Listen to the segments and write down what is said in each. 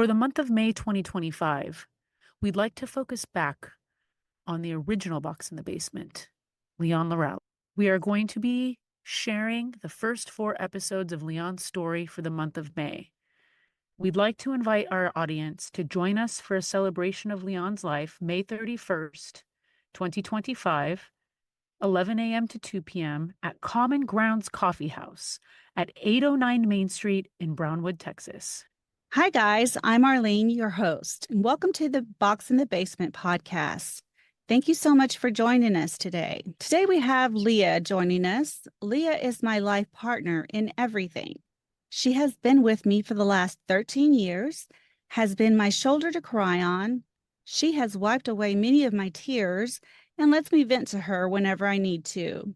For the month of May 2025, we'd like to focus back on the original Box in the Basement, Leon Laureles. We are going to be sharing the first 4 episodes of Leon's story for the month of May. We'd like to invite our audience to join us for a celebration of Leon's life, May 31st, 2025, 11 a.m. to 2 p.m. at Common Grounds Coffee House at 809 Main Street in Brownwood, Texas. Hi, guys. I'm Arlene, your host, and welcome to the Box in the Basement podcast. Thank you so much for joining us today. Today we have Leah joining us. Leah is my life partner in everything. She has been with me for the last 13 years, has been my shoulder to cry on. She has wiped away many of my tears and lets me vent to her whenever I need to.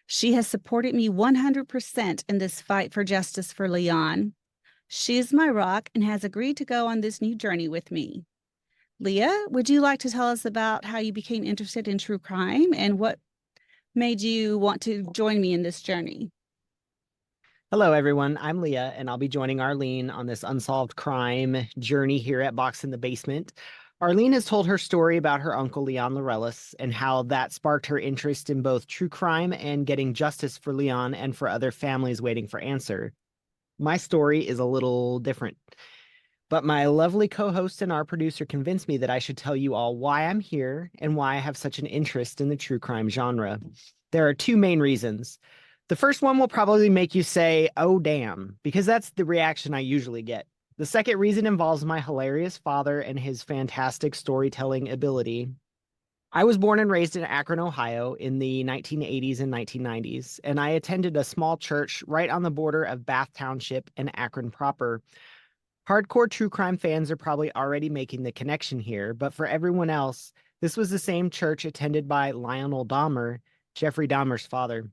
She has supported me 100% in this fight for justice for Leon. She is my rock and has agreed to go on this new journey with me. Leah, would you like to tell us about how you became interested in true crime and what made you want to join me in this journey? Hello, everyone. I'm Leah, and I'll be joining Arlene on this unsolved crime journey here at Box in the Basement. Arlene has told her story about her uncle, Leon Laureles, and how that sparked her interest in both true crime and getting justice for Leon and for other families waiting for answer. My story is a little different, but my lovely co-host and our producer convinced me that I should tell you all why I'm here and why I have such an interest in the true crime genre. There are 2 main reasons. The first one will probably make you say, "Oh, damn," because that's the reaction I usually get. The second reason involves my hilarious father and his fantastic storytelling ability. I was born and raised in Akron, Ohio in the 1980s and 1990s, and I attended a small church right on the border of Bath Township and Akron proper. Hardcore true crime fans are probably already making the connection here, but for everyone else, this was the same church attended by Leon Dahmer, Jeffrey Dahmer's father.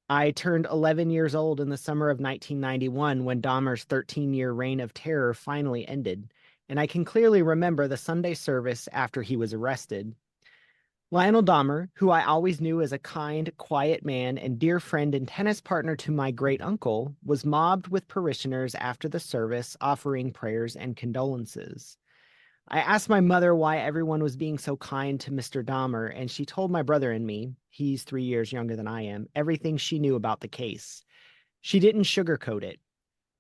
I turned 11 years old in the summer of 1991 when Dahmer's 13-year reign of terror finally ended, and I can clearly remember the Sunday service after he was arrested. Lionel Dahmer, who I always knew as a kind, quiet man and dear friend and tennis partner to my great-uncle, was mobbed with parishioners after the service, offering prayers and condolences. I asked my mother why everyone was being so kind to Mr. Dahmer, and she told my brother and me, he's 3 years younger than I am, everything she knew about the case. She didn't sugarcoat it.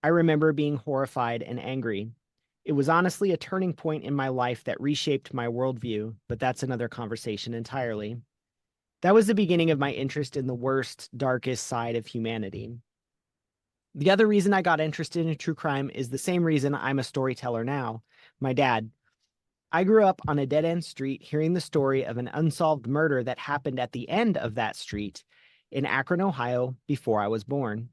I remember being horrified and angry. It was honestly a turning point in my life that reshaped my worldview, but that's another conversation entirely. That was the beginning of my interest in the worst, darkest side of humanity. The other reason I got interested in true crime is the same reason I'm a storyteller now, my dad. I grew up on a dead-end street hearing the story of an unsolved murder that happened at the end of that street in Akron, Ohio, before I was born.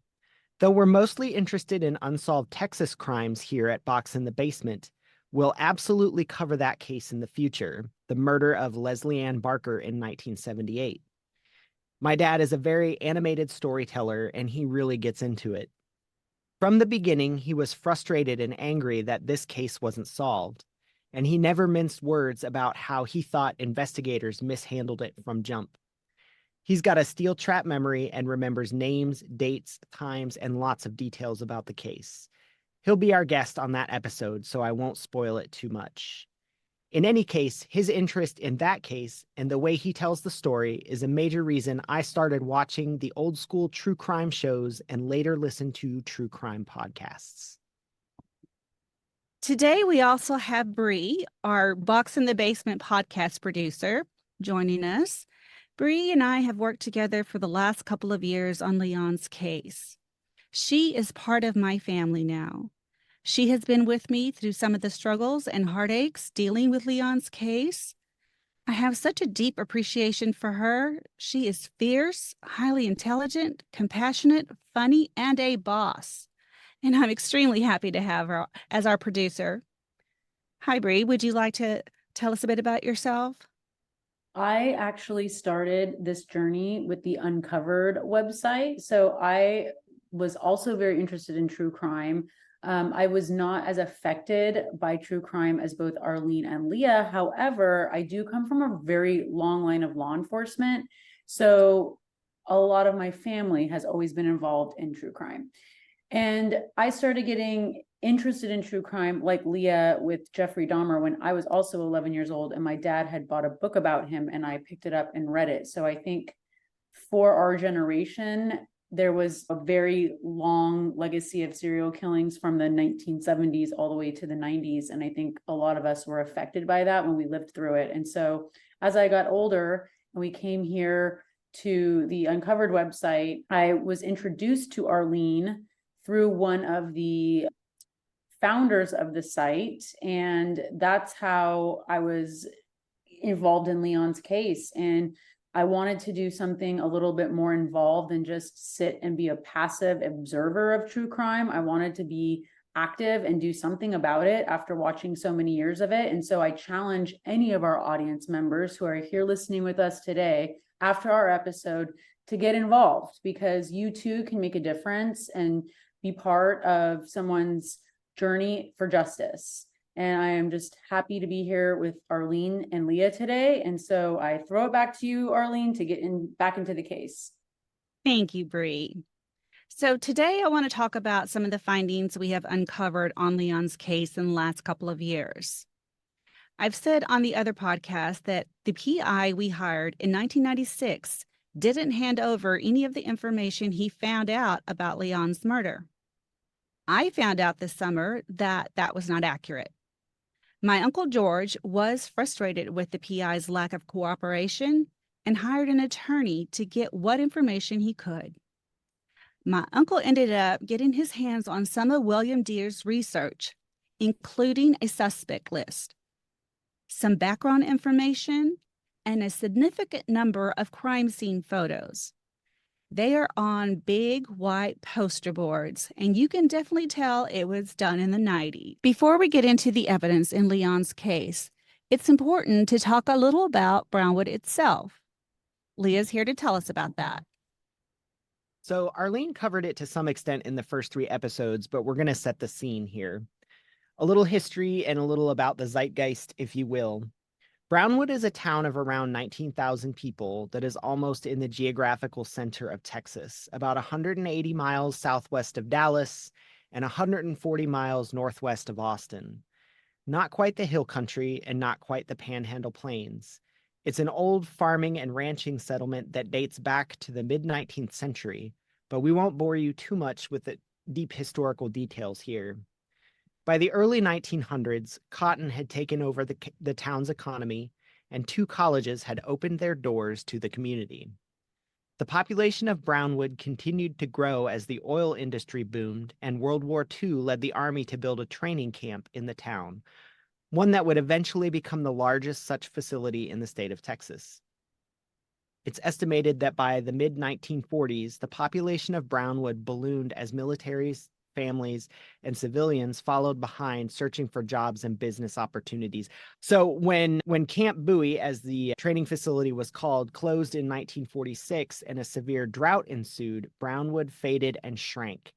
Though we're mostly interested in unsolved Texas crimes here at Box in the Basement, we'll absolutely cover that case in the future, the murder of Leslie Ann Barker in 1978. My dad is a very animated storyteller, and he really gets into it. From the beginning, he was frustrated and angry that this case wasn't solved, and he never minced words about how he thought investigators mishandled it from jump. He's got a steel trap memory and remembers names, dates, times, and lots of details about the case. He'll be our guest on that episode, so I won't spoil it too much. In any case, his interest in that case and the way he tells the story is a major reason I started watching the old school true crime shows and later listened to true crime podcasts. Today, we also have Bree, our Box in the Basement podcast producer, joining us. Bree and I have worked together for the last couple of years on Leon's case. She is part of my family now. She has been with me through some of the struggles and heartaches dealing with Leon's case. I have such a deep appreciation for her. She is fierce, highly intelligent, compassionate, funny, and a boss. And I'm extremely happy to have her as our producer. Hi, Bree. Would you like to tell us a bit about yourself? I actually started this journey with the Uncovered website. So I was also very interested in true crime. I was not as affected by true crime as both Arlene and Leah. However, I do come from a very long line of law enforcement. So a lot of my family has always been involved in true crime. And I started getting interested in true crime like Leah with Jeffrey Dahmer when I was also 11 years old, and my dad had bought a book about him and I picked it up and read it. So I think for our generation, there was a very long legacy of serial killings from the 1970s all the way to the 90s. And I think a lot of us were affected by that when we lived through it. And so as I got older and we came here to the Uncovered website, I was introduced to Arlene through one of the founders of the site. And that's how I was involved in Leon's case. And I wanted to do something a little bit more involved than just sit and be a passive observer of true crime. I wanted to be active and do something about it after watching so many years of it. And so I challenge any of our audience members who are here listening with us today after our episode to get involved, because you too can make a difference and be part of someone's journey for justice. And I am just happy to be here with Arlene and Leah today. And so I throw it back to you, Arlene, to get back into the case. Thank you, Bree. So today I want to talk about some of the findings we have uncovered on Leon's case in the last couple of years. I've said on the other podcast that the PI we hired in 1996 didn't hand over any of the information he found out about Leon's murder. I found out this summer that that was not accurate. My Uncle George was frustrated with the PI's lack of cooperation and hired an attorney to get what information he could. My uncle ended up getting his hands on some of William Deere's research, including a suspect list, some background information, and a significant number of crime scene photos. They are on big white poster boards, and you can definitely tell it was done in the 90s. Before we get into the evidence in Leon's case, it's important to talk a little about Brownwood itself. Leah's here to tell us about that. So Arlene covered it to some extent in the first 3 episodes, but we're going to set the scene here. A little history and a little about the zeitgeist, if you will. Brownwood is a town of around 19,000 people that is almost in the geographical center of Texas, about 180 miles southwest of Dallas and 140 miles northwest of Austin. Not quite the hill country and not quite the Panhandle Plains. It's an old farming and ranching settlement that dates back to the mid-19th century, but we won't bore you too much with the deep historical details here. By the early 1900s, cotton had taken over the town's economy, and 2 colleges had opened their doors to the community. The population of Brownwood continued to grow as the oil industry boomed, and World War II led the Army to build a training camp in the town, one that would eventually become the largest such facility in the state of Texas. It's estimated that by the mid-1940s, the population of Brownwood ballooned as militaries, families, and civilians followed behind, searching for jobs and business opportunities. So when Camp Bowie, as the training facility was called, closed in 1946 and a severe drought ensued, Brownwood faded and shrank.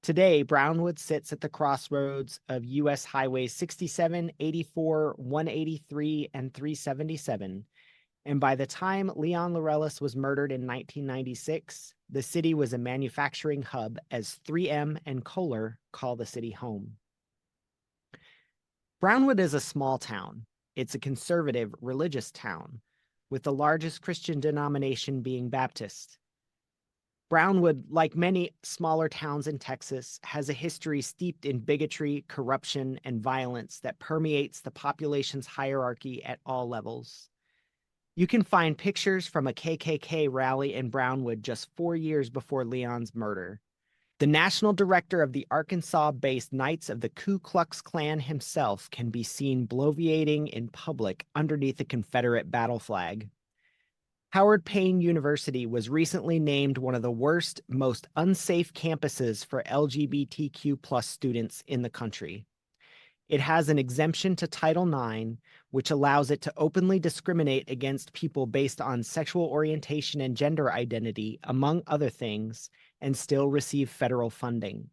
Today, Brownwood sits at the crossroads of U.S. Highways 67, 84, 183, and 377. And by the time Leon Laureles was murdered in 1996, the city was a manufacturing hub, as 3M and Kohler call the city home. Brownwood is a small town. It's a conservative, religious town, with the largest Christian denomination being Baptist. Brownwood, like many smaller towns in Texas, has a history steeped in bigotry, corruption, and violence that permeates the population's hierarchy at all levels. You can find pictures from a KKK rally in Brownwood just 4 years before Leon's murder. The national director of the Arkansas-based Knights of the Ku Klux Klan himself can be seen bloviating in public underneath the Confederate battle flag. Howard Payne University was recently named one of the worst, most unsafe campuses for LGBTQ+ students in the country. It has an exemption to Title IX, which allows it to openly discriminate against people based on sexual orientation and gender identity, among other things, and still receive federal funding.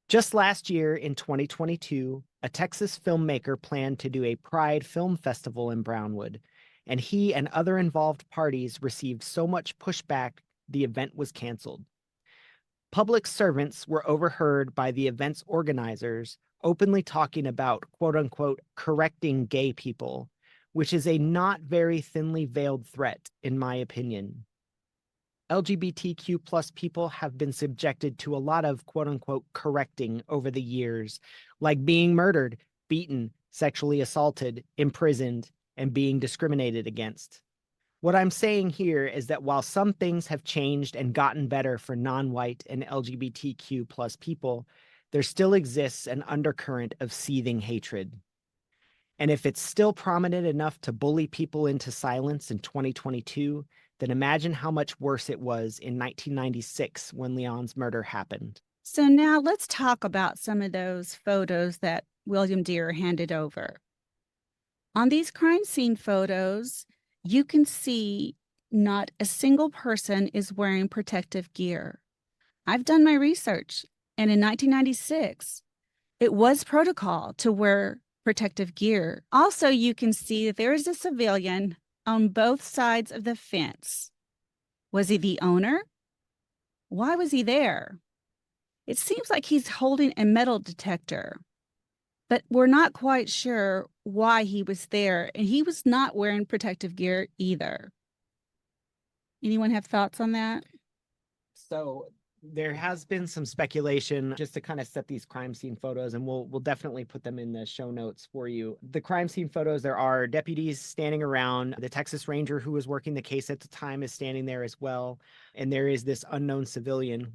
Just last year, in 2022, a Texas filmmaker planned to do a Pride Film Festival in Brownwood, and he and other involved parties received so much pushback the event was canceled. Public servants were overheard by the event's organizers openly talking about, quote unquote, correcting gay people, which is a not very thinly veiled threat, in my opinion. LGBTQ plus people have been subjected to a lot of, quote unquote, correcting over the years, like being murdered, beaten, sexually assaulted, imprisoned, and being discriminated against. What I'm saying here is that while some things have changed and gotten better for non-white and LGBTQ plus people, there still exists an undercurrent of seething hatred. And if it's still prominent enough to bully people into silence in 2022, then imagine how much worse it was in 1996 when Leon's murder happened. So now let's talk about some of those photos that William Deere handed over. On these crime scene photos, you can see not a single person is wearing protective gear. I've done my research, and in 1996, it was protocol to wear protective gear. Also, you can see that there is a civilian on both sides of the fence. Was he the owner? Why was he there? It seems like he's holding a metal detector, but we're not quite sure why he was there, and he was not wearing protective gear either. Anyone have thoughts on that? So there has been some speculation just to kind of set these crime scene photos, and we'll definitely put them in the show notes for you. The crime scene photos, there are deputies standing around. The Texas Ranger who was working the case at the time is standing there as well. And there is this unknown civilian.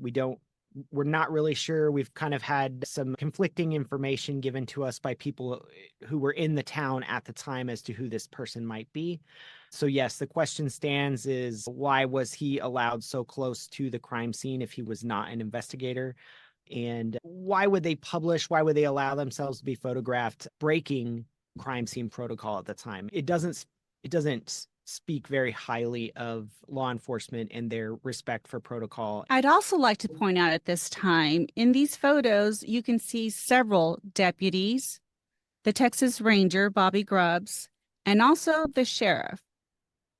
We're not really sure. We've kind of had some conflicting information given to us by people who were in the town at the time as to who this person might be. So yes, the question stands is, why was he allowed so close to the crime scene if he was not an investigator? And why would they allow themselves to be photographed breaking crime scene protocol at the time? It doesn't speak very highly of law enforcement and their respect for protocol. I'd also like to point out at this time, in these photos, you can see several deputies, the Texas Ranger, Bobby Grubbs, and also the sheriff.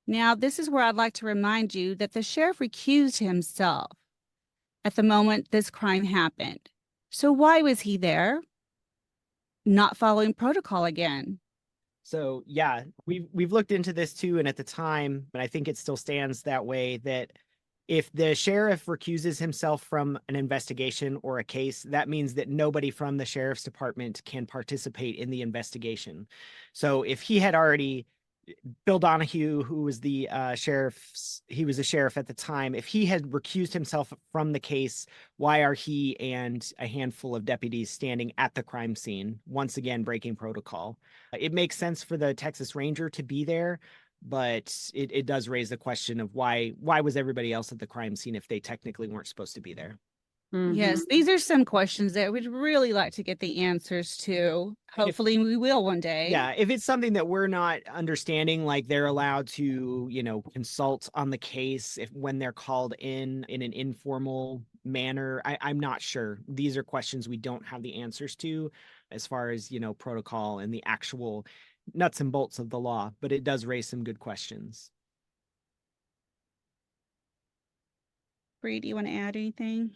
Now, this is where I'd like to remind you that the sheriff recused himself at the moment this crime happened. So why was he there? Not following protocol again. So yeah, we've looked into this too, and at the time, but I think it still stands that way, that if the sheriff recuses himself from an investigation or a case, that means that nobody from the sheriff's department can participate in the investigation. So if he had already, Bill Donahue, who was the he was a sheriff at the time, if he had recused himself from the case, why are he and a handful of deputies standing at the crime scene, once again breaking protocol? It makes sense for the Texas Ranger to be there, but it does raise the question of why was everybody else at the crime scene if they technically weren't supposed to be there? Yes, these are some questions that we'd really like to get the answers to. Hopefully we will one day. Yeah, if it's something that we're not understanding, like they're allowed to, consult on the case when they're called in an informal manner, I'm not sure. These are questions we don't have the answers to as far as, protocol and the actual nuts and bolts of the law, but it does raise some good questions. Bree, do you want to add anything?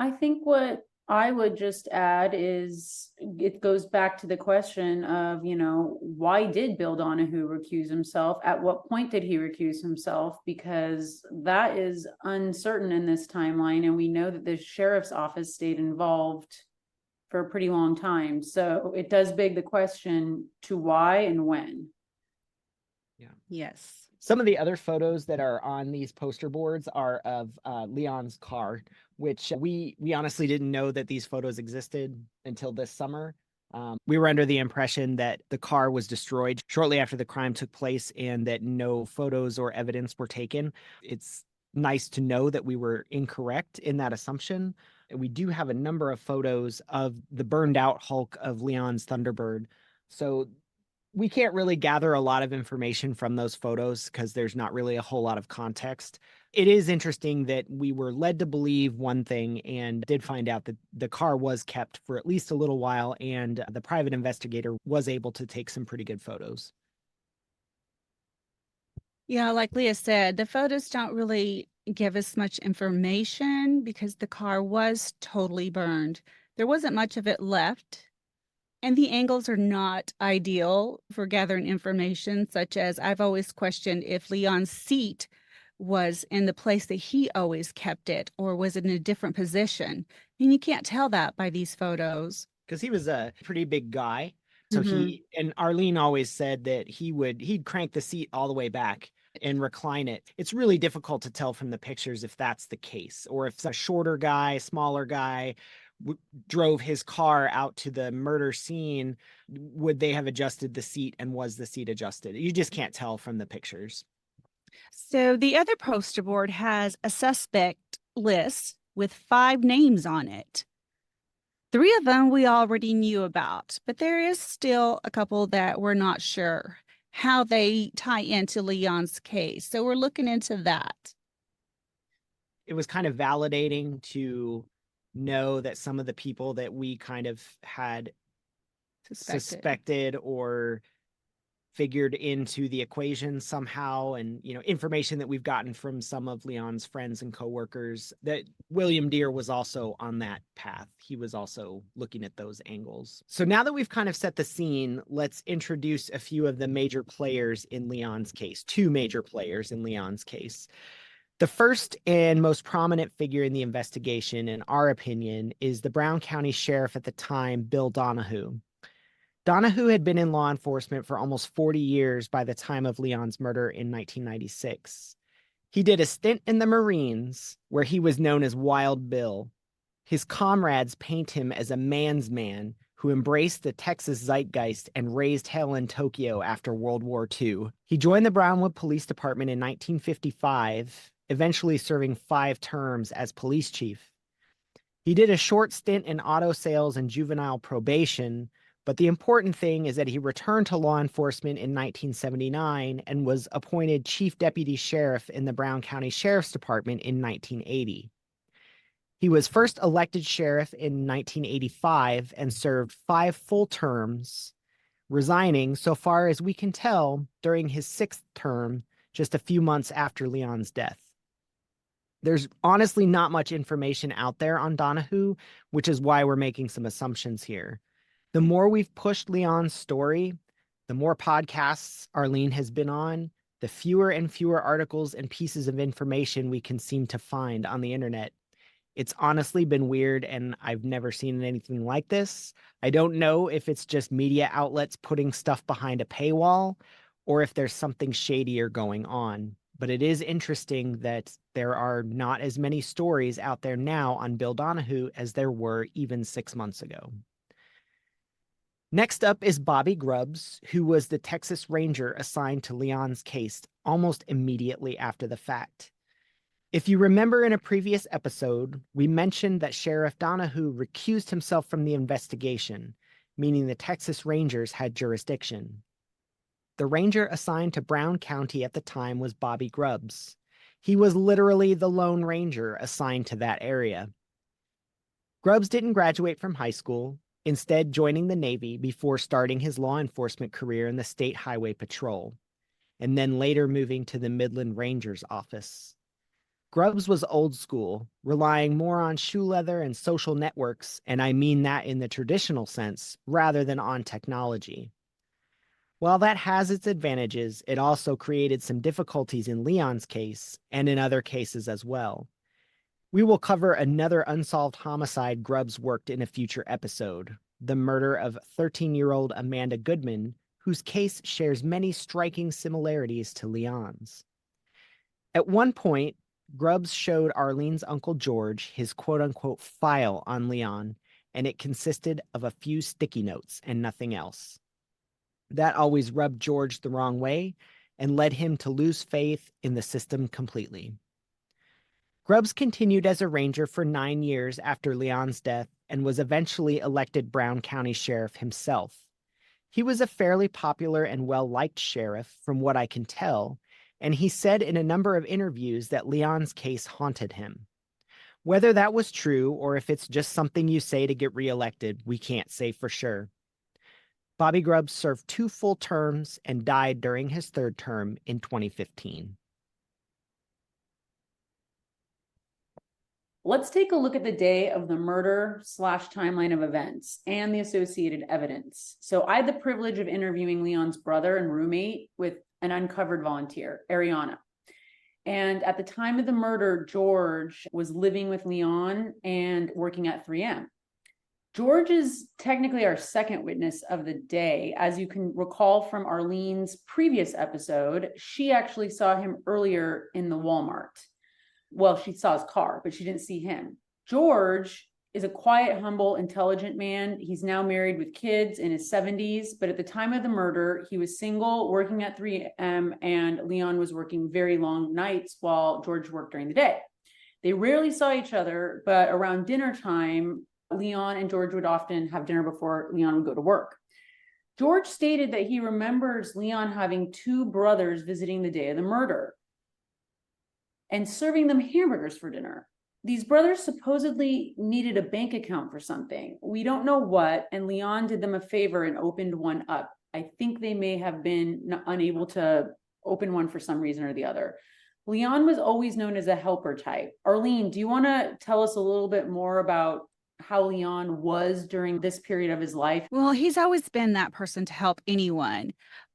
I think what I would just add is it goes back to the question of, why did Bill Donahue recuse himself? At what point did he recuse himself? Because that is uncertain in this timeline. And we know that the sheriff's office stayed involved for a pretty long time. So it does beg the question to why and when. Yeah. Yes. Some of the other photos that are on these poster boards are of Leon's car, which we honestly didn't know that these photos existed until this summer. We were under the impression that the car was destroyed shortly after the crime took place and that no photos or evidence were taken. It's nice to know that we were incorrect in that assumption. We do have a number of photos of the burned out hulk of Leon's Thunderbird. So we can't really gather a lot of information from those photos because there's not really a whole lot of context. It is interesting that we were led to believe one thing and did find out that the car was kept for at least a little while, and the private investigator was able to take some pretty good photos. Yeah, like Leah said, the photos don't really, give us much information because the car was totally burned. There wasn't much of it left. And the angles are not ideal for gathering information, such as I've always questioned if Leon's seat was in the place that he always kept it, or was it in a different position. And you can't tell that by these photos. Because he was a pretty big guy. So Mhm. and Arlene always said that he'd crank the seat all the way back and recline it. It's really difficult to tell from the pictures if that's the case, or if a shorter guy, smaller guy drove his car out to the murder scene, would they have adjusted the seat, and was the seat adjusted? You just can't tell from the pictures. So the other poster board has a suspect list with 5 names on it. 3 of them we already knew about, but there is still a couple that we're not sure how they tie into Leon's case. So we're looking into that. It was kind of validating to know that some of the people that we kind of had suspected or figured into the equation somehow, and information that we've gotten from some of Leon's friends and coworkers, that William Deere was also on that path. He was also looking at those angles. So now that we've kind of set the scene, let's introduce a few of the major players in Leon's case. 2 major players in Leon's case. The first and most prominent figure in the investigation, in our opinion, is the Brown County Sheriff at the time, Bill Donahue. Donahue had been in law enforcement for almost 40 years by the time of Leon's murder in 1996. He did a stint in the Marines, where he was known as Wild Bill. His comrades paint him as a man's man who embraced the Texas zeitgeist and raised hell in Tokyo after World War II. He joined the Brownwood Police Department in 1955, eventually serving 5 terms as police chief. He did a short stint in auto sales and juvenile probation, but the important thing is that he returned to law enforcement in 1979 and was appointed Chief Deputy Sheriff in the Brown County Sheriff's Department in 1980. He was first elected sheriff in 1985 and served 5 full terms, resigning, so far as we can tell, during his 6th term, just a few months after Leon's death. There's honestly not much information out there on Donahue, which is why we're making some assumptions here. The more we've pushed Leon's story, the more podcasts Arlene has been on, the fewer and fewer articles and pieces of information we can seem to find on the internet. It's honestly been weird, and I've never seen anything like this. I don't know if it's just media outlets putting stuff behind a paywall, or if there's something shadier going on. But it is interesting that there are not as many stories out there now on Bill Donahue as there were even 6 months ago. Next up is Bobby Grubbs, who was the Texas Ranger assigned to Leon's case almost immediately after the fact. If you remember in a previous episode, we mentioned that Sheriff Donahue recused himself from the investigation, meaning the Texas Rangers had jurisdiction. The ranger assigned to Brown County at the time was Bobby Grubbs. He was literally the lone ranger assigned to that area. Grubbs didn't graduate from high school, instead joining the Navy before starting his law enforcement career in the State Highway Patrol, and then later moving to the Midland Rangers office. Grubbs was old school, relying more on shoe leather and social networks, and I mean that in the traditional sense, rather than on technology. While that has its advantages, it also created some difficulties in Leon's case, and in other cases as well. We will cover another unsolved homicide Grubbs worked in a future episode, the murder of 13-year-old Amanda Goodman, whose case shares many striking similarities to Leon's. At one point, Grubbs showed Arlene's Uncle George his quote-unquote file on Leon, and it consisted of a few sticky notes and nothing else. That always rubbed George the wrong way and led him to lose faith in the system completely. Grubbs continued as a ranger for 9 years after Leon's death and was eventually elected Brown County Sheriff himself. He was a fairly popular and well-liked sheriff, from what I can tell, and he said in a number of interviews that Leon's case haunted him. Whether that was true or if it's just something you say to get reelected, we can't say for sure. Bobby Grubbs served 2 full terms and died during his 3rd term in 2015. Let's take a look at the day of the murder / timeline of events and the associated evidence. So I had the privilege of interviewing Leon's brother and roommate with an uncovered volunteer, Ariana. And at the time of the murder, George was living with Leon and working at 3M. George is technically our second witness of the day. As you can recall from Arlene's previous episode, she actually saw him earlier in the Walmart. Well, she saw his car, but she didn't see him. George is a quiet, humble, intelligent man. He's now married with kids in his 70s, but at the time of the murder, he was single, working at 3M, and Leon was working very long nights while George worked during the day. They rarely saw each other, but around dinner time, Leon and George would often have dinner before Leon would go to work. George stated that he remembers Leon having two brothers visiting the day of the murder and serving them hamburgers for dinner. These brothers supposedly needed a bank account for something. We don't know what, and Leon did them a favor and opened one up. I think they may have been unable to open one for some reason or the other. Leon was always known as a helper type. Arlene, do you want to tell us a little bit more about how Leon was during this period of his life? Well, he's always been that person to help anyone,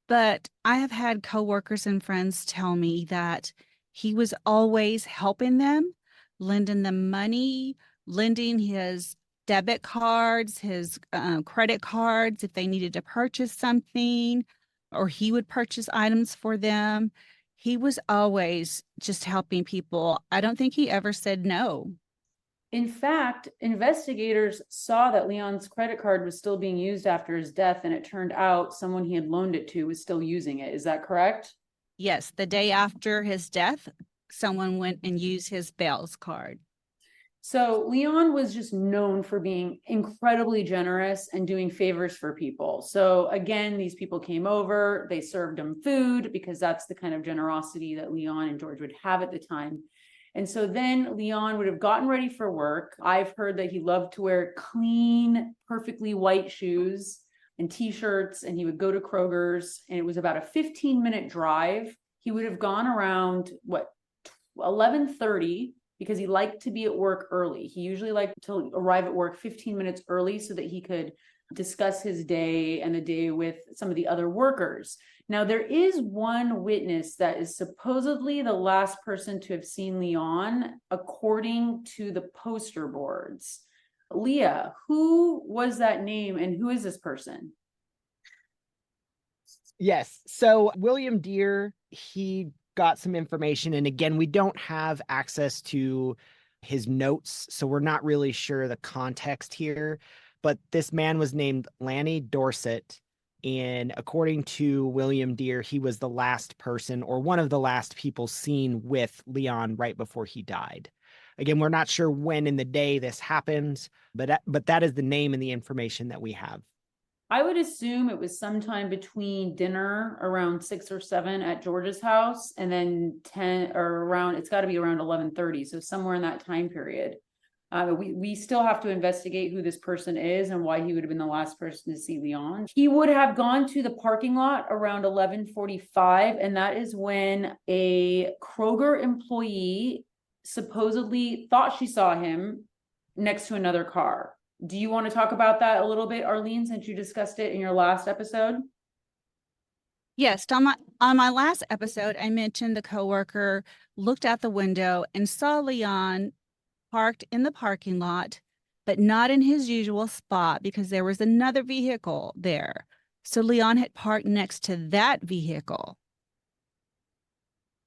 but I have had coworkers and friends tell me that he was always helping them, lending them money, lending his debit cards, his credit cards if they needed to purchase something, or he would purchase items for them. He was always just helping people. I don't think he ever said no. In fact, investigators saw that Leon's credit card was still being used after his death, and it turned out someone he had loaned it to was still using it. Is that correct? Yes, the day after his death, someone went and used his Bell's card. So Leon was just known for being incredibly generous and doing favors for people. So again, these people came over, they served him food because that's the kind of generosity that Leon and George would have at the time. And so then Leon would have gotten ready for work. I've heard that he loved to wear clean, perfectly white shoes and t-shirts, and he would go to Kroger's, and it was about a 15-minute drive. He would have gone around 11:30 because he liked to be at work early. He usually liked to arrive at work 15 minutes early so that he could discuss his day and the day with some of the other workers. Now, there is one witness that is supposedly the last person to have seen Leon, according to the poster boards. Leah, who was that name and who is this person? Yes. So William Deere, he got some information. And again, we don't have access to his notes, so we're not really sure the context here. But this man was named Lanny Dorset. And according to William Deere, he was the last person or one of the last people seen with Leon right before he died. Again, we're not sure when in the day this happened, but that is the name and the information that we have. I would assume it was sometime between dinner around 6 or 7 at George's house and then 10 or around, it's got to be around 11:30. So somewhere in that time period. We still have to investigate who this person is and why he would have been the last person to see Leon. He would have gone to the parking lot around 11:45, and that is when a Kroger employee supposedly thought she saw him next to another car. Do you want to talk about that a little bit, Arlene, since you discussed it in your last episode? Yes, on my last episode, I mentioned the coworker looked out the window and saw Leon parked in the parking lot, but not in his usual spot because there was another vehicle there. So Leon had parked next to that vehicle.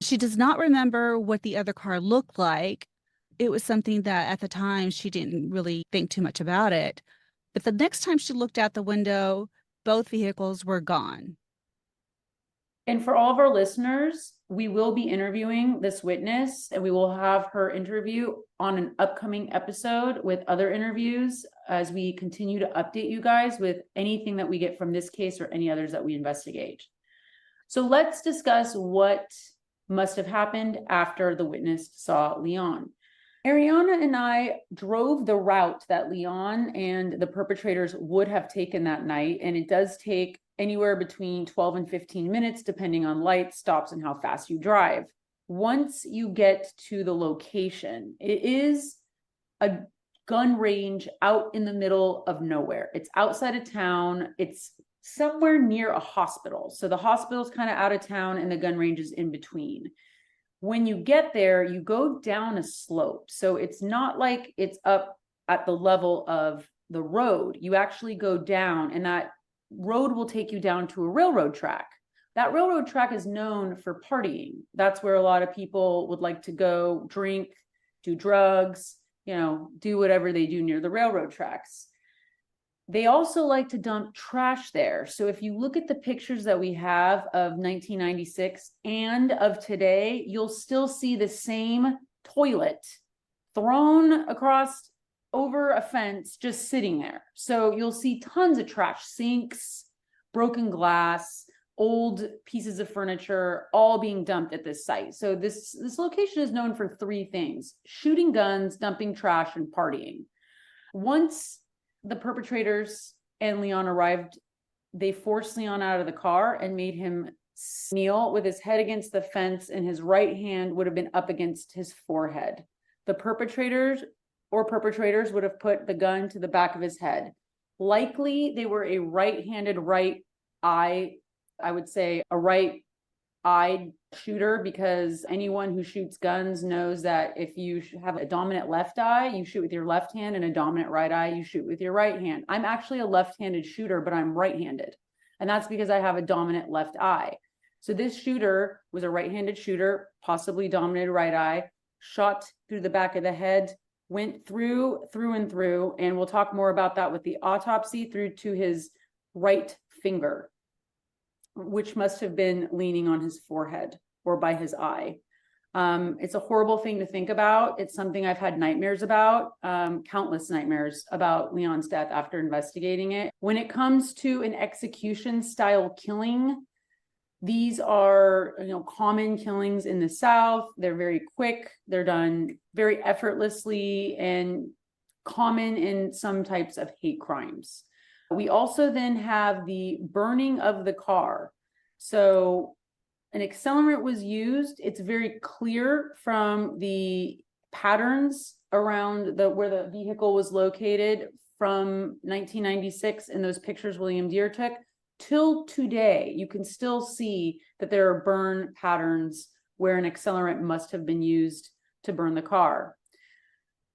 She does not remember what the other car looked like. It was something that at the time she didn't really think too much about it. But the next time she looked out the window, both vehicles were gone. And for all of our listeners, we will be interviewing this witness, and we will have her interview on an upcoming episode with other interviews as we continue to update you guys with anything that we get from this case or any others that we investigate. So let's discuss what must have happened after the witness saw Leon. Ariana and I drove the route that Leon and the perpetrators would have taken that night, and it does take anywhere between 12 and 15 minutes, depending on light stops and how fast you drive. Once you get to the location, it is a gun range out in the middle of nowhere. It's outside of town. It's somewhere near a hospital. So the hospital's kind of out of town and the gun range is in between. When you get there, you go down a slope. So it's not like it's up at the level of the road. You actually go down, and that road will take you down to a railroad track. That railroad track is known for partying. That's where a lot of people would like to go drink, do drugs, do whatever they do near the railroad tracks. They also like to dump trash there. So if you look at the pictures that we have of 1996 and of today, you'll still see the same toilet thrown across over a fence, just sitting there. So you'll see tons of trash, sinks, broken glass, old pieces of furniture, all being dumped at this site. So this location is known for three things: shooting guns, dumping trash, and partying. Once the perpetrators and Leon arrived, they forced Leon out of the car and made him kneel with his head against the fence, and his right hand would have been up against his forehead. The perpetrators would have put the gun to the back of his head. Likely, they were a right-handed, right eye, I would say a right-eyed shooter, because anyone who shoots guns knows that if you have a dominant left eye, you shoot with your left hand, and a dominant right eye, you shoot with your right hand. I'm actually a left-handed shooter, but I'm right-handed. And that's because I have a dominant left eye. So this shooter was a right-handed shooter, possibly dominated right eye, shot through the back of the head, went through and through, and we'll talk more about that with the autopsy, through to his right finger, which must have been leaning on his forehead or by his eye. It's a horrible thing to think about. It's something I've had nightmares about, countless nightmares about Leon's death after investigating it. When it comes to an execution style killing, these are, common killings in the South. They're very quick. They're done very effortlessly and common in some types of hate crimes. We also then have the burning of the car. So an accelerant was used. It's very clear from the patterns around where the vehicle was located from 1996 in those pictures William Deere took. Till today, you can still see that there are burn patterns where an accelerant must have been used to burn the car.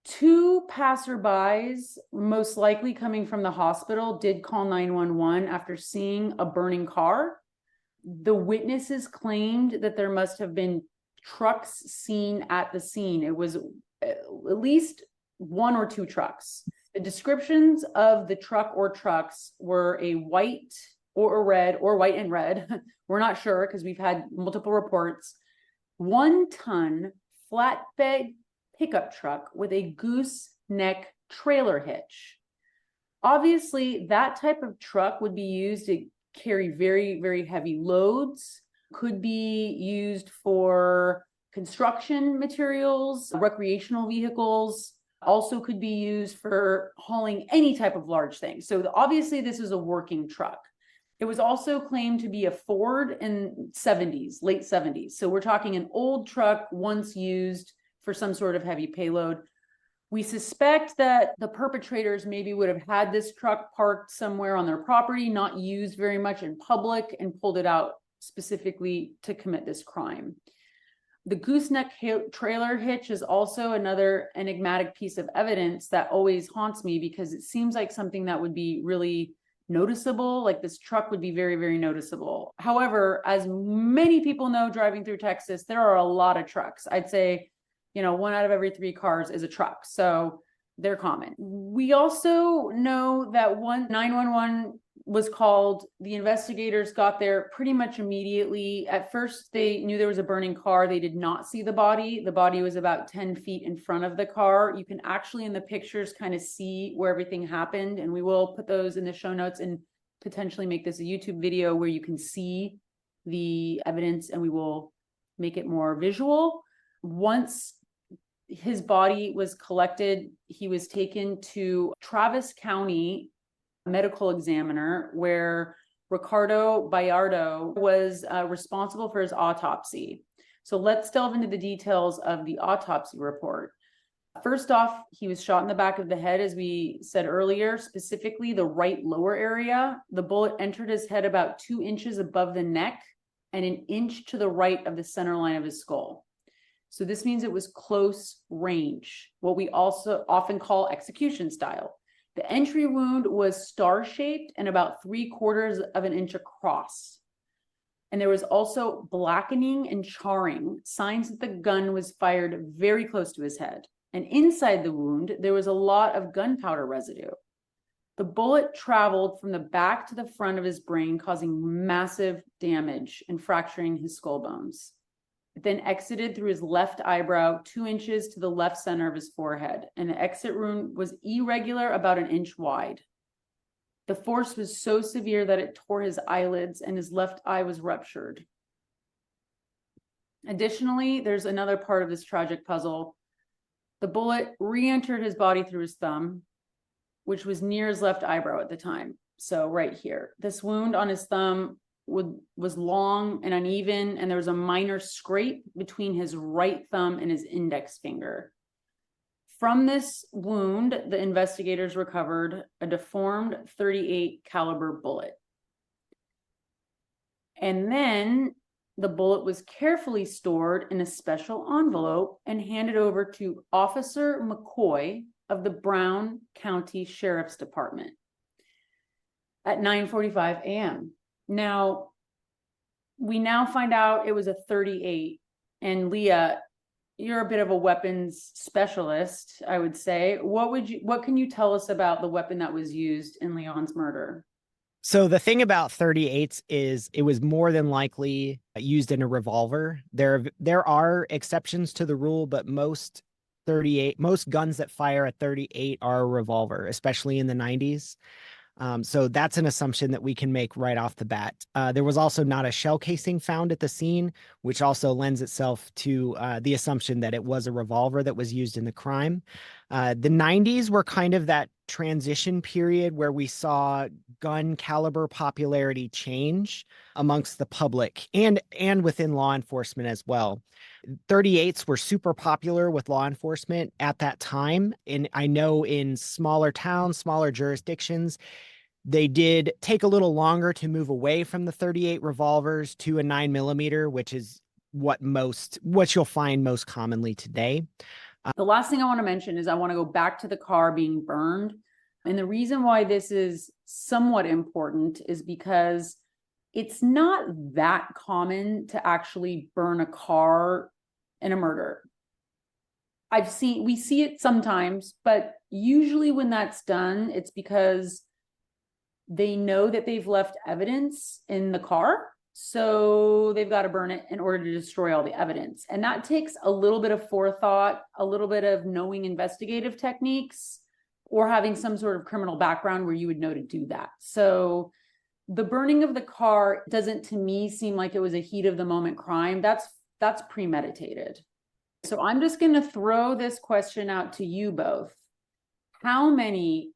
Two passerbys, most likely coming from the hospital, did call 911 after seeing a burning car. The witnesses claimed that there must have been trucks seen at the scene. It was at least one or two trucks. The descriptions of the truck or trucks were a white or a red, or white and red. We're not sure because we've had multiple reports. 1-ton flatbed pickup truck with a gooseneck trailer hitch. Obviously, that type of truck would be used to carry very, very heavy loads, could be used for construction materials, recreational vehicles, also could be used for hauling any type of large thing. So obviously, this is a working truck. It was also claimed to be a Ford in late 70s. So we're talking an old truck once used for some sort of heavy payload. We suspect that the perpetrators maybe would have had this truck parked somewhere on their property, not used very much in public, and pulled it out specifically to commit this crime. The gooseneck trailer hitch is also another enigmatic piece of evidence that always haunts me, because it seems like something that would be really noticeable. Like this truck would be very, very noticeable. However, as many people know driving through Texas, there are a lot of trucks. I'd say, 1 out of every 3 cars is a truck. So they're common. We also know that 911 was called. The investigators got there pretty much immediately. At first, they knew there was a burning car. They did not see the body. The body was about 10 feet in front of the car. You can actually, in the pictures, kind of see where everything happened. And we will put those in the show notes and potentially make this a YouTube video where you can see the evidence, and we will make it more visual. Once his body was collected, he was taken to Travis County medical examiner, where Ricardo Bayardo was responsible for his autopsy. So let's delve into the details of the autopsy report. First off, he was shot in the back of the head, as we said earlier, specifically the right lower area. The bullet entered his head about 2 inches above the neck and an inch to the right of the center line of his skull. So this means it was close range, what we also often call execution style. The entry wound was star-shaped and about 3/4 of an inch across. And there was also blackening and charring, signs that the gun was fired very close to his head. And inside the wound, there was a lot of gunpowder residue. The bullet traveled from the back to the front of his brain, causing massive damage and fracturing his skull bones. It then exited through his left eyebrow, 2 inches to the left center of his forehead, and the exit wound was irregular, about 1 inch wide. The force was so severe that it tore his eyelids and his left eye was ruptured. Additionally, there's another part of this tragic puzzle. The bullet re-entered his body through his thumb, which was near his left eyebrow at the time. So right here, this wound on his thumb was long and uneven, and there was a minor scrape between his right thumb and his index finger. From this wound, the investigators recovered a deformed .38 caliber bullet. And then the bullet was carefully stored in a special envelope and handed over to Officer McCoy of the Brown County Sheriff's Department at 9:45 a.m. Now, we now find out it was a .38, and Leah, you're a bit of a weapons specialist, I would say. What can you tell us about the weapon that was used in Leon's murder? So the thing about .38s is it was more than likely used in a revolver. There are exceptions to the rule, but most guns that fire at .38 are a revolver, especially in the 90s. So that's an assumption that we can make right off the bat. There was also not a shell casing found at the scene, which also lends itself to the assumption that it was a revolver that was used in the crime. The 90s were kind of that transition period where we saw gun caliber popularity change amongst the public and within law enforcement as well. .38s were super popular with law enforcement at that time. And I know in smaller towns, smaller jurisdictions, they did take a little longer to move away from the .38 revolvers to a 9mm, which is what you'll find most commonly today. The last thing I want to mention is I want to go back to the car being burned. And the reason why this is somewhat important is because it's not that common to actually burn a car in a murder. We see it sometimes, but usually when that's done, it's because they know that they've left evidence in the car. So they've got to burn it in order to destroy all the evidence. And that takes a little bit of forethought, a little bit of knowing investigative techniques, or having some sort of criminal background where you would know to do that. So the burning of the car doesn't, to me, seem like it was a heat of the moment crime. That's premeditated. So I'm just going to throw this question out to you both. How many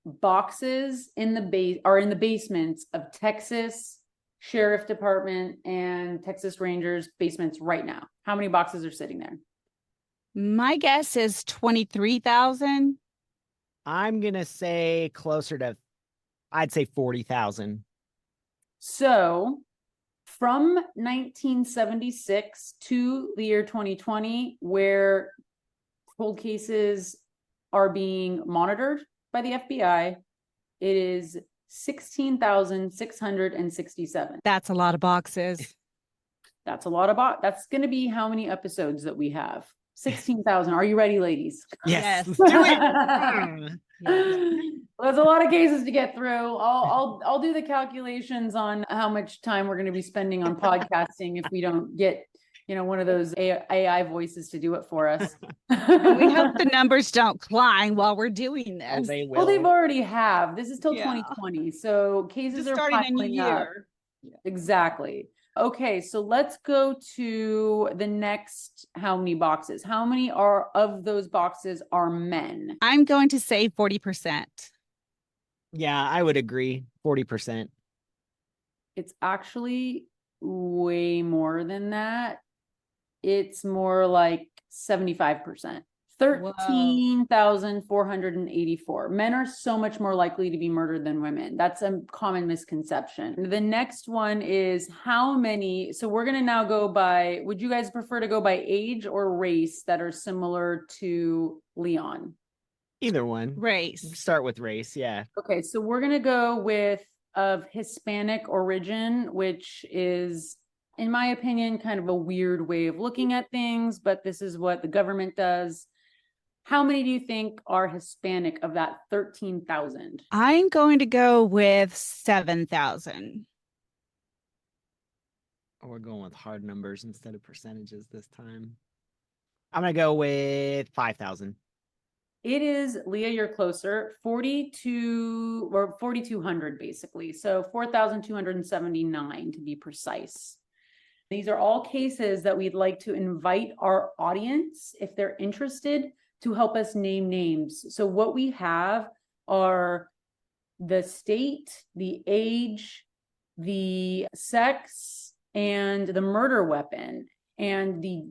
boxes are in the basements of Texas Sheriff Department and Texas Rangers basements right now? How many boxes are sitting there? My guess is 23,000. I'm going to say closer to, I'd say 40,000. So from 1976 to the year 2020, where cold cases are being monitored by the FBI, it is 16,667. That's a lot of boxes. That's a lot of that's going to be how many episodes that we have? 16,000. Are you ready, ladies? Yes. Yes. Let's do it. There's a lot of cases to get through. I'll do the calculations on how much time we're going to be spending on podcasting if we don't get, one of those AI voices to do it for us. We hope the numbers don't climb while we're doing this. Oh, they will. Well, they've already have. This is till Yeah. 2020. So cases Just are starting a new piling up. year. Yeah. Exactly. Okay, so let's go to the next. How many boxes? How many of those boxes are men? I'm going to say 40%. Yeah, I would agree. 40%. It's actually way more than that. It's more like 75%. 13,484. Men are so much more likely to be murdered than women. That's a common misconception. The next one is how many. So we're going to now go by, would you guys prefer to go by age or race that are similar to Leon? Either one. Race. Start with race, yeah. Okay, so we're going to go with of Hispanic origin, which is, in my opinion, kind of a weird way of looking at things, but this is what the government does. How many do you think are Hispanic of that 13,000? I'm going to go with 7,000. Oh, we're going with hard numbers instead of percentages this time. I'm going to go with 5,000. It is, Leah, you're closer, 42 or 4,200 basically. So 4,279 to be precise. These are all cases that we'd like to invite our audience, if they're interested, to help us name names. So what we have are the state, the age, the sex, and the murder weapon, and the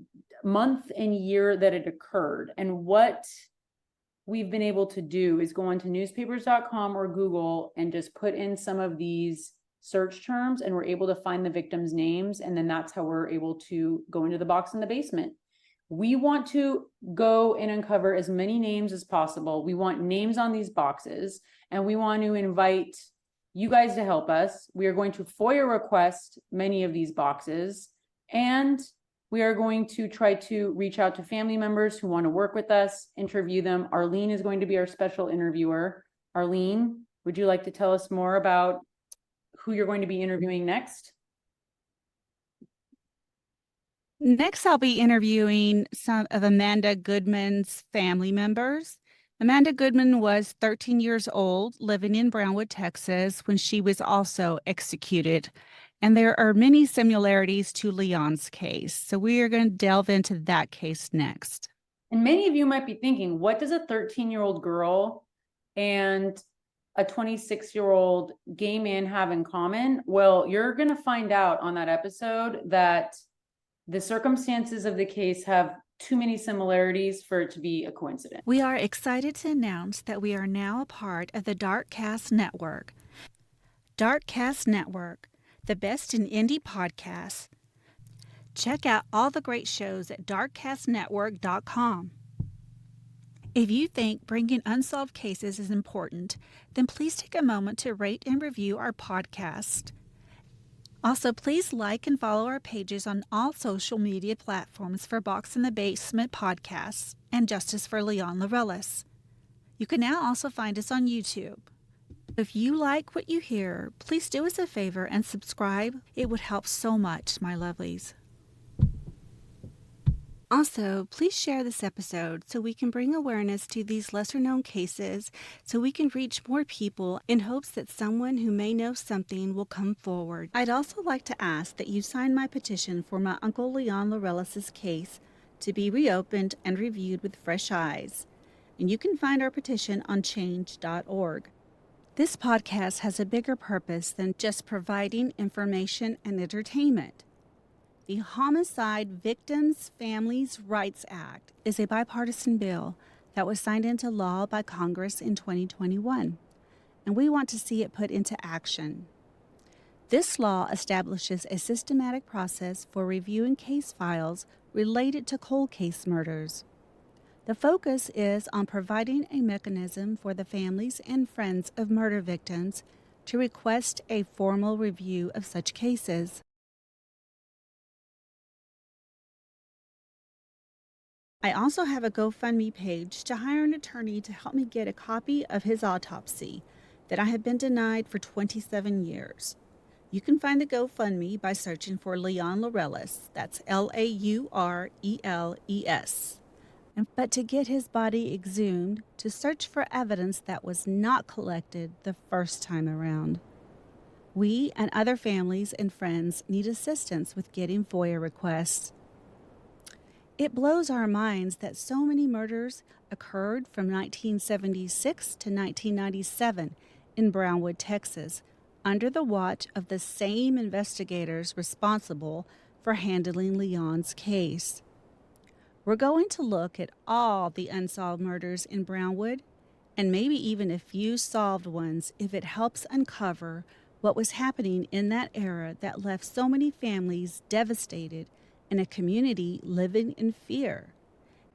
month and year that it occurred. And what we've been able to do is go onto newspapers.com or Google and just put in some of these search terms, and we're able to find the victims' names. And then that's how we're able to go into the box in the basement. We want to go and uncover as many names as possible. We want names on these boxes, and we want to invite you guys to help us. We are going to FOIA request many of these boxes, and we are going to try to reach out to family members who want to work with us, interview them. Arlene is going to be our special interviewer. Arlene, would you like to tell us more about who you're going to be interviewing next? Next, I'll be interviewing some of Amanda Goodman's family members. Amanda Goodman was 13 years old, living in Brownwood, Texas, when she was also executed. And there are many similarities to Leon's case. So we are going to delve into that case next. And many of you might be thinking, what does a 13-year-old girl and a 26-year-old gay man have in common? Well, you're going to find out on that episode that the circumstances of the case have too many similarities for it to be a coincidence. We are excited to announce that we are now a part of the Darkcast Network. Darkcast Network, the best in indie podcasts. Check out all the great shows at darkcastnetwork.com. If you think bringing unsolved cases is important, then please take a moment to rate and review our podcast. Also, please like and follow our pages on all social media platforms for Box in the Basement podcasts and Justice for Leon Laureles. You can now also find us on YouTube. If you like what you hear, please do us a favor and subscribe. It would help so much, my lovelies. Also, please share this episode so we can bring awareness to these lesser-known cases, so we can reach more people in hopes that someone who may know something will come forward. I'd also like to ask that you sign my petition for my Uncle Leon Laureles' case to be reopened and reviewed with fresh eyes. And you can find our petition on change.org. This podcast has a bigger purpose than just providing information and entertainment. The Homicide Victims Families Rights Act is a bipartisan bill that was signed into law by Congress in 2021, and we want to see it put into action. This law establishes a systematic process for reviewing case files related to cold case murders. The focus is on providing a mechanism for the families and friends of murder victims to request a formal review of such cases. I also have a GoFundMe page to hire an attorney to help me get a copy of his autopsy that I have been denied for 27 years. You can find the GoFundMe by searching for Leon Laureles. That's Laureles. But to get his body exhumed, to search for evidence that was not collected the first time around. We and other families and friends need assistance with getting FOIA requests. It blows our minds that so many murders occurred from 1976 to 1997 in Brownwood, Texas, under the watch of the same investigators responsible for handling Leon's case. We're going to look at all the unsolved murders in Brownwood and maybe even a few solved ones if it helps uncover what was happening in that era that left so many families devastated and a community living in fear.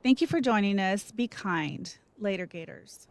Thank you for joining us. Be kind. Later, Gators.